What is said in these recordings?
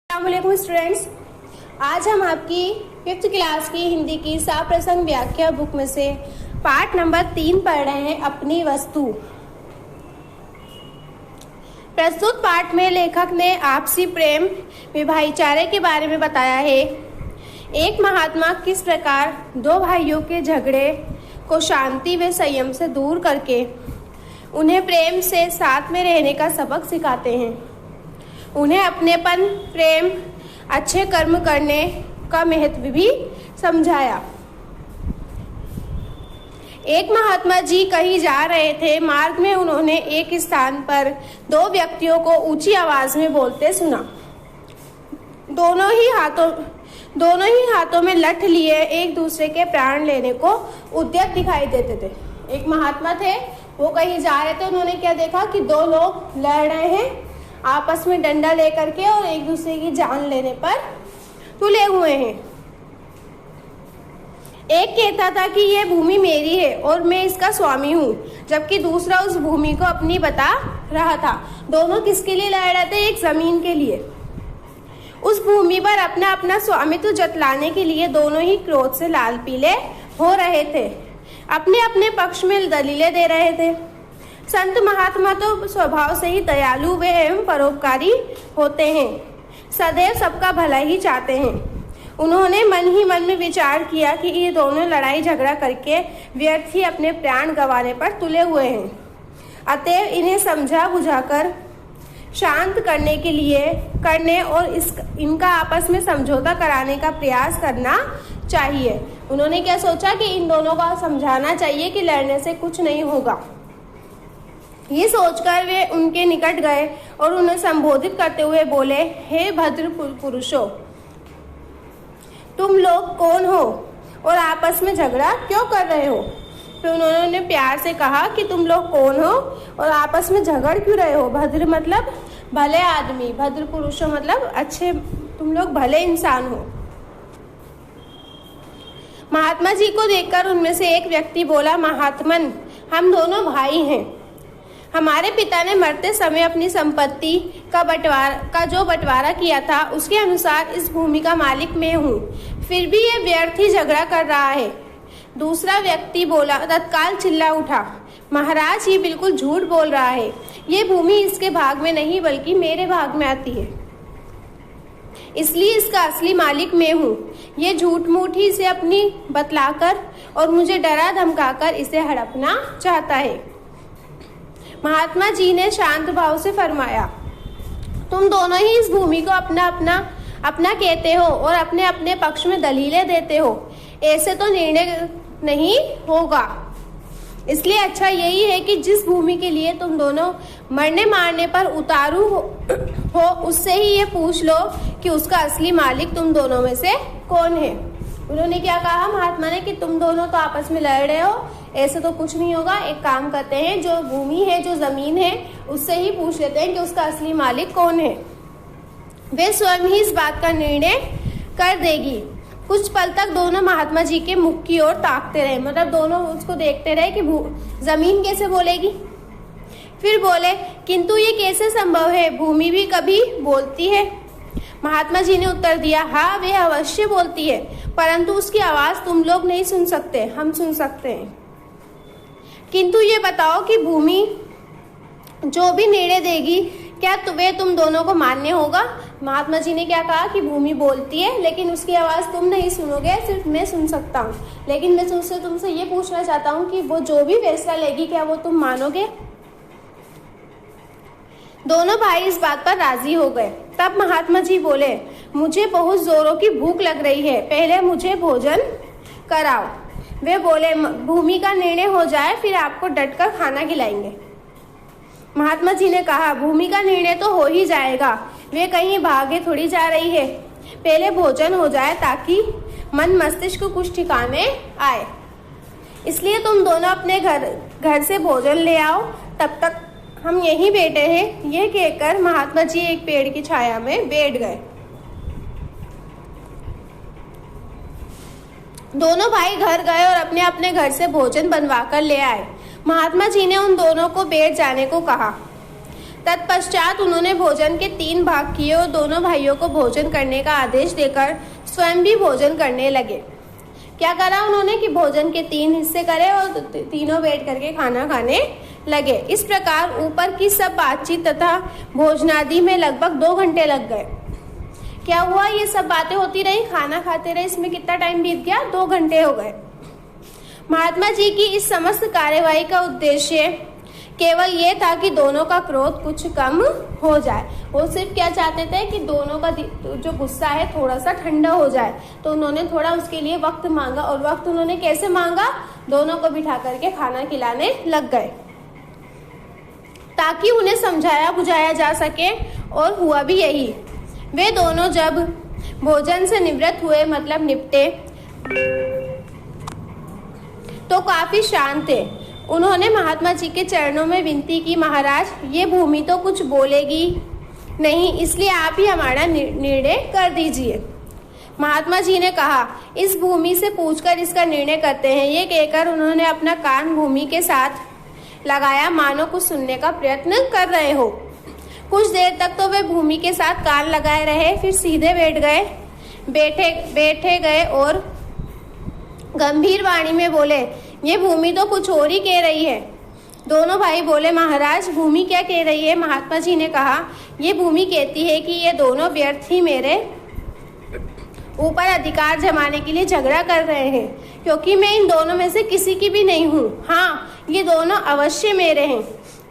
अस्सलामुअलैकुम स्टूडेंट्स, आज हम आपकी 5th क्लास की हिंदी की साप्रसंग व्याख्या बुक में से पाठ नंबर 3 पढ़ रहे हैं, अपनी वस्तु। प्रस्तुत पाठ में लेखक ने आपसी प्रेम व भाईचारे के बारे में बताया है। एक महात्मा किस प्रकार दो भाइयों के झगड़े को शांति व संयम से दूर करके उन्हें प्रेम से साथ में रहने का सबक सिखाते हैं। उन्हें अपनेपन, प्रेम, अच्छे कर्म करने का महत्व भी समझाया। एक महात्मा जी कहीं जा रहे थे। मार्ग में उन्होंने एक स्थान पर दो व्यक्तियों को ऊंची आवाज में बोलते सुना। दोनों ही हाथों में लठ लिए एक दूसरे के प्राण लेने को उद्यत दिखाई देते थे। एक महात्मा थे, वो कहीं जा रहे थे। उन्होंने क्या देखा कि दो लोग लड़ रहे हैं आपस में डंडा लेकर के और एक दूसरे की जान लेने पर तुले हुए हैं। एक कहता था कि यह भूमि मेरी है और मैं इसका स्वामी हूँ, जबकि दूसरा उस भूमि को अपनी बता रहा था। दोनों किसके लिए लड़ रहे थे? एक जमीन के लिए। उस भूमि पर अपना अपना स्वामित्व जतलाने के लिए दोनों ही क्रोध से लाल पीले हो रहे थे, अपने अपने पक्ष में दलीलें दे रहे थे। संत महात्मा तो स्वभाव से ही दयालु व एवं परोपकारी होते हैं, सदैव सबका भला ही चाहते हैं। उन्होंने मन ही मन में विचार किया कि ये दोनों लड़ाई झगड़ा करके व्यर्थ ही अपने प्राण गंवाने पर तुले हुए हैं। अतएव इन्हें समझा बुझाकर शांत करने और इनका आपस में समझौता कराने का प्रयास करना चाहिए। उन्होंने क्या सोचा कि इन दोनों को समझाना चाहिए कि लड़ने से कुछ नहीं होगा। ये सोचकर वे उनके निकट गए और उन्हें संबोधित करते हुए बोले, हे भद्र पुरुषों, तुम लोग कौन हो और आपस में झगड़ा क्यों कर रहे हो? फिर उन्होंने प्यार से कहा कि तुम लोग कौन हो और आपस में झगड़ क्यों रहे हो? भद्र मतलब भले आदमी, भद्र पुरुषों मतलब अच्छे, तुम लोग भले इंसान हो। महात्मा जी को देखकर उनमें से एक व्यक्ति बोला, महात्मन, हम दोनों भाई हैं। हमारे पिता ने मरते समय अपनी संपत्ति का जो बंटवारा किया था उसके अनुसार इस भूमि का मालिक मैं हूँ, फिर भी ये व्यर्थ ही झगड़ा कर रहा है। दूसरा व्यक्ति बोला, तत्काल चिल्ला उठा, महाराज ये बिल्कुल झूठ बोल रहा है। ये भूमि इसके भाग में नहीं बल्कि मेरे भाग में आती है, इसलिए इसका असली मालिक मैं हूँ। ये झूठ मूठ ही इसे अपनी बतलाकर और मुझे डरा धमकाकर इसे हड़पना चाहता है। महात्मा जी ने शांत भाव से फरमाया, तुम दोनों ही इस भूमि को अपना कहते हो और अपने अपने पक्ष में दलीलें देते हो। ऐसे तो निर्णय नहीं होगा। इसलिए अच्छा यही है कि जिस भूमि के लिए तुम दोनों मरने मारने पर उतारू हो उससे ही ये पूछ लो कि उसका असली मालिक तुम दोनों में से कौन है। उन्होंने क्या कहा महात्मा ने कि तुम दोनों तो आपस में लड़ रहे हो, ऐसे तो कुछ नहीं होगा। एक काम करते हैं, जो भूमि है, जो जमीन है, उससे ही पूछ लेते हैं कि उसका असली मालिक कौन है। वे स्वयं ही इस बात का निर्णय कर देगी। कुछ पल तक दोनों महात्मा जी के मुख की ओर ताकते रहे, मतलब दोनों उसको देखते रहे कि जमीन कैसे बोलेगी। फिर बोले, किंतु ये कैसे संभव है? भूमि भी कभी बोलती है। महात्मा जी ने उत्तर दिया, हाँ वे अवश्य बोलती है, परंतु उसकी आवाज तुम लोग नहीं सुन सकते, हम सुन सकते हैं। किंतु ये बताओ कि भूमि जो भी निर्णय देगी क्या वे तुम दोनों को मान्य होगा? महात्मा जी ने क्या कहा कि भूमि बोलती है लेकिन उसकी आवाज तुम नहीं सुनोगे, सिर्फ मैं सुन सकता हूँ। लेकिन मैं तुमसे ये पूछना चाहता हूँ कि वो जो भी फैसला लेगी क्या वो तुम मानोगे? दोनों भाई इस बात पर राजी हो गए। तब महात्मा जी बोले, मुझे बहुत जोरों की भूख लग रही है, पहले मुझे भोजन कराओ। वे बोले, भूमि का निर्णय हो जाए फिर आपको डटकर खाना खिलाएंगे। महात्मा जी ने कहा, भूमि का निर्णय तो हो ही जाएगा, वे कहीं भागे थोड़ी जा रही है। पहले भोजन हो जाए ताकि मन मस्तिष्क को कुछ ठिकाने आए। इसलिए तुम दोनों अपने घर से भोजन ले आओ, तब तक हम यहीं बैठे हैं। यह कहकर महात्मा जी एक पेड़ की छाया में बैठ गए। दोनों भाई घर गए और अपने अपने घर से भोजन बनवा कर ले आए। महात्मा जी ने उन दोनों को बैठ जाने को कहा। तत्पश्चात उन्होंने भोजन के 3 भाग किए और दोनों भाइयों को भोजन करने का आदेश देकर स्वयं भी भोजन करने लगे। क्या करा उन्होंने कि भोजन के 3 हिस्से करे और तीनों बैठ करके खाना खाने लगे। इस प्रकार ऊपर की सब बातचीत तथा भोजनादि में लगभग 2 घंटे लग गए। क्या हुआ, ये सब बातें होती रही, खाना खाते रहे, इसमें कितना टाइम बीत गया, 2 घंटे हो गए। महात्मा जी की इस समस्त कार्यवाही का उद्देश्य केवल ये था कि दोनों का क्रोध कुछ कम हो जाए। वो सिर्फ क्या चाहते थे कि दोनों का जो गुस्सा है थोड़ा सा ठंडा हो जाए। तो उन्होंने थोड़ा उसके लिए वक्त मांगा, और वक्त उन्होंने कैसे मांगा, दोनों को बिठा करके खाना खिलाने लग गए ताकि उन्हें समझाया बुझाया जा सके। और हुआ भी यही। वे दोनों जब भोजन से निवृत्त हुए, मतलब निपटे, तो काफी शांत थे। उन्होंने महात्मा जी के चरणों में विनती की, महाराज ये भूमि तो कुछ बोलेगी नहीं, इसलिए आप ही हमारा निर्णय कर दीजिए। महात्मा जी ने कहा, इस भूमि से पूछकर इसका निर्णय करते हैं। ये कहकर उन्होंने अपना कान भूमि के साथ लगाया, मानो कुछ सुनने का प्रयत्न कर रहे हो। कुछ देर तक तो वे भूमि के साथ कान लगाए रहे, फिर सीधे बैठे गए और गंभीर वाणी में बोले, ये भूमि तो कुछ और ही कह रही है। दोनों भाई बोले, महाराज भूमि क्या कह रही है? महात्मा जी ने कहा, ये भूमि कहती है कि ये दोनों व्यर्थ ही मेरे ऊपर अधिकार जमाने के लिए झगड़ा कर रहे हैं, क्योंकि मैं इन दोनों में से किसी की भी नहीं हूँ। हाँ, ये दोनों अवश्य मेरे हैं।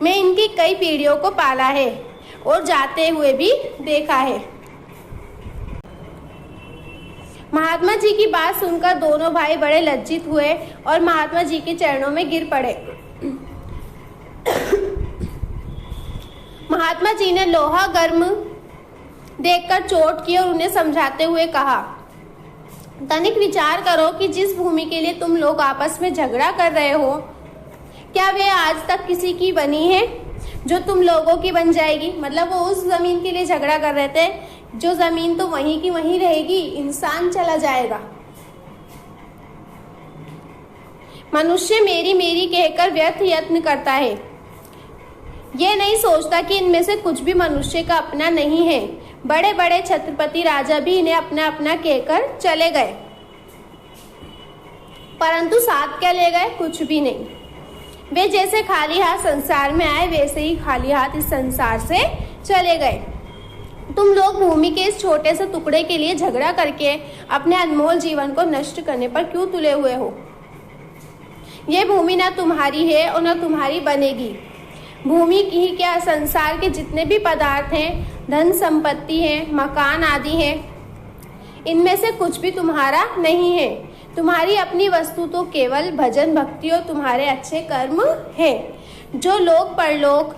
मैं इनकी कई पीढ़ियों को पाला है और जाते हुए भी देखा है। महात्मा जी की बात सुनकर दोनों भाई बड़े लज्जित हुए और महात्मा जी के चरणों में गिर पड़े। महात्मा जी ने लोहा गर्म देखकर चोट की और उन्हें समझाते हुए कहा, तनिक विचार करो कि जिस भूमि के लिए तुम लोग आपस में झगड़ा कर रहे हो, क्या वे आज तक किसी की बनी है जो तुम लोगों की बन जाएगी? मतलब वो उस जमीन के लिए झगड़ा कर रहे थे, जो जमीन तो वहीं की वहीं रहेगी, इंसान चला जाएगा। मनुष्य मेरी मेरी कहकर व्यर्थ यत्न करता है, ये नहीं सोचता कि इनमें से कुछ भी मनुष्य का अपना नहीं है। बड़े बड़े छत्रपति राजा भी इन्हें अपना अपना कहकर चले गए, परंतु साथ क्या ले गए? कुछ भी नहीं। वे जैसे खाली हाथ संसार में आए, वैसे ही खाली हाथ इस संसार से चले गए। तुम लोग भूमि के इस छोटे से टुकड़े के लिए झगड़ा करके अपने अनमोल जीवन को नष्ट करने पर क्यों तुले हुए हो? ये भूमि ना तुम्हारी है और ना तुम्हारी बनेगी। भूमि की ही क्या, संसार के जितने भी पदार्थ हैं, धन संपत्ति है, मकान आदि हैं, इनमें से कुछ भी तुम्हारा नहीं है। तुम्हारी अपनी वस्तु तो केवल भजन भक्ति और तुम्हारे अच्छे कर्म है, जो लोक परलोक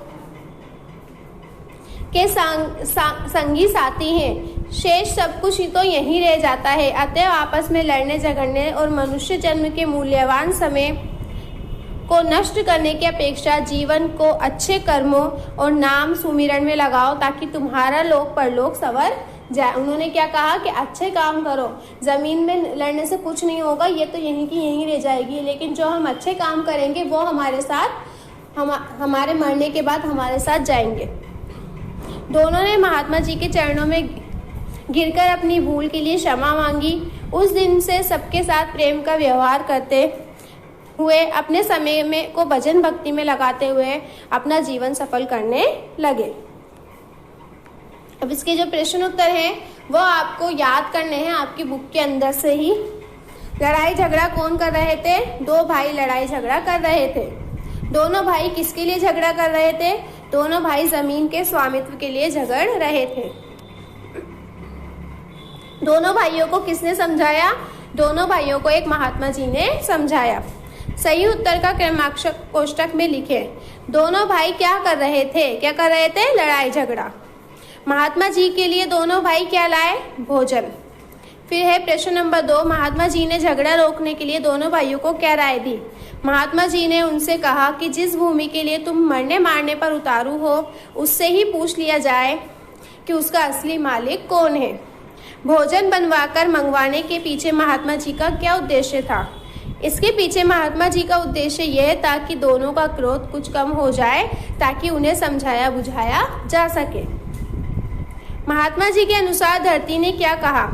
के संगी साथी हैं। शेष सब कुछ ही तो यहीं रह जाता है। अतः आपस में लड़ने झगड़ने और मनुष्य जन्म के मूल्यवान समय को नष्ट करने की अपेक्षा जीवन को अच्छे कर्मों और नाम सुमिरन में लगाओ, ताकि तुम्हारा लोक परलोक संवर जाए। उन्होंने क्या कहा कि अच्छे काम करो, जमीन में लड़ने से कुछ नहीं होगा, ये तो यहीं की यहीं रह जाएगी, लेकिन जो हम अच्छे काम करेंगे वो हमारे साथ हमारे मरने के बाद हमारे साथ जाएंगे। दोनों ने महात्मा जी के चरणों में गिरकर अपनी भूल के लिए क्षमा मांगी। उस दिन से सबके साथ प्रेम का व्यवहार करते हुए अपने समय में को भजन भक्ति में लगाते हुए अपना जीवन सफल करने लगे। अब इसके जो प्रश्न उत्तर हैं वो आपको याद करने हैं आपकी बुक के अंदर से ही। लड़ाई झगड़ा कौन कर रहे थे? 2 भाई लड़ाई झगड़ा कर रहे थे। दोनों भाई किसके लिए झगड़ा कर रहे थे? दोनों भाई जमीन के स्वामित्व के लिए झगड़ रहे थे। दोनों भाइयों को किसने समझाया? दोनों भाइयों को एक महात्मा जी ने समझाया। सही उत्तर का क्रमांक कोष्टक में लिखे। दोनों भाई क्या कर रहे थे? क्या कर रहे थे? लड़ाई झगड़ा। महात्मा जी के लिए दोनों भाई क्या लाए? भोजन। फिर है प्रश्न नंबर 2, महात्मा जी ने झगड़ा रोकने के लिए दोनों भाइयों को क्या राय दी? महात्मा जी ने उनसे कहा कि जिस भूमि के लिए तुम मरने मारने पर उतारू हो, उससे ही पूछ लिया जाए कि उसका असली मालिक कौन है। भोजन बनवाकर मंगवाने के पीछे महात्मा जी का क्या उद्देश्य था? इसके पीछे महात्मा जी का उद्देश्य यह था कि दोनों का क्रोध कुछ कम हो जाए ताकि उन्हें समझाया बुझाया जा सके। महात्मा जी के अनुसार धरती ने क्या कहा?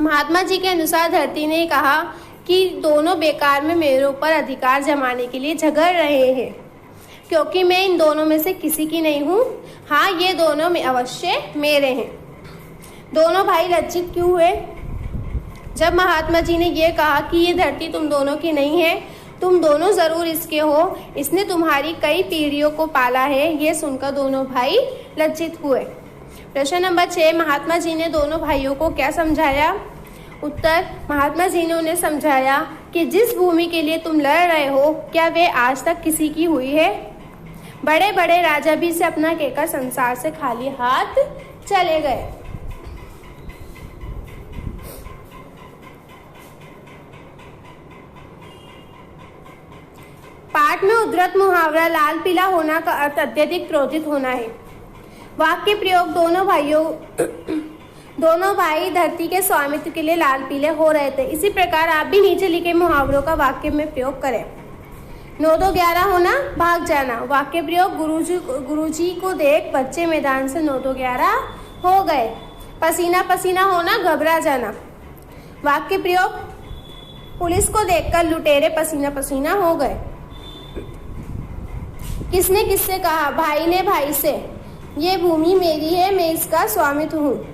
महात्मा जी के अनुसार धरती ने कहा कि दोनों बेकार में मेरे ऊपर अधिकार जमाने के लिए झगड़ रहे हैं, क्योंकि मैं इन दोनों में से किसी की नहीं हूँ। हाँ, ये दोनों में अवश्य मेरे हैं। दोनों भाई लज्जित क्यों हुए? जब महात्मा जी ने यह कहा कि ये धरती तुम दोनों की नहीं है, तुम दोनों जरूर इसके हो, इसने तुम्हारी कई पीढ़ियों को पाला है, ये सुनकर दोनों भाई लज्जित हुए। प्रश्न नंबर 6, महात्मा जी ने दोनों भाइयों को क्या समझाया? उत्तर, महात्मा जी ने उन्हें समझाया कि जिस भूमि के लिए तुम लड़ रहे हो, क्या वे आज तक किसी की हुई है? बड़े बड़े राजा भी इसे अपना कहकर संसार से खाली हाथ चले गए। पाठ में उद्धृत मुहावरा लाल पीला होना का अर्थ अत्यधिक क्रोधित होना है। वाक्य प्रयोग, दोनों भाई धरती के स्वामित्व के लिए लाल पीले हो रहे थे। इसी प्रकार आप भी नीचे लिखे मुहावरों का वाक्य में प्रयोग करें। 9-2-11 होना, भाग जाना। वाक्य प्रयोग, गुरुजी को देख बच्चे मैदान से 9-2-11 हो गए। पसीना पसीना होना, घबरा जाना। वाक्य प्रयोग, पुलिस को देखकर लुटेरे पसीना पसीना हो गए। किसने किससे कहा? भाई ने भाई से, ये भूमि मेरी है, मैं इसका स्वामित्व हूँ।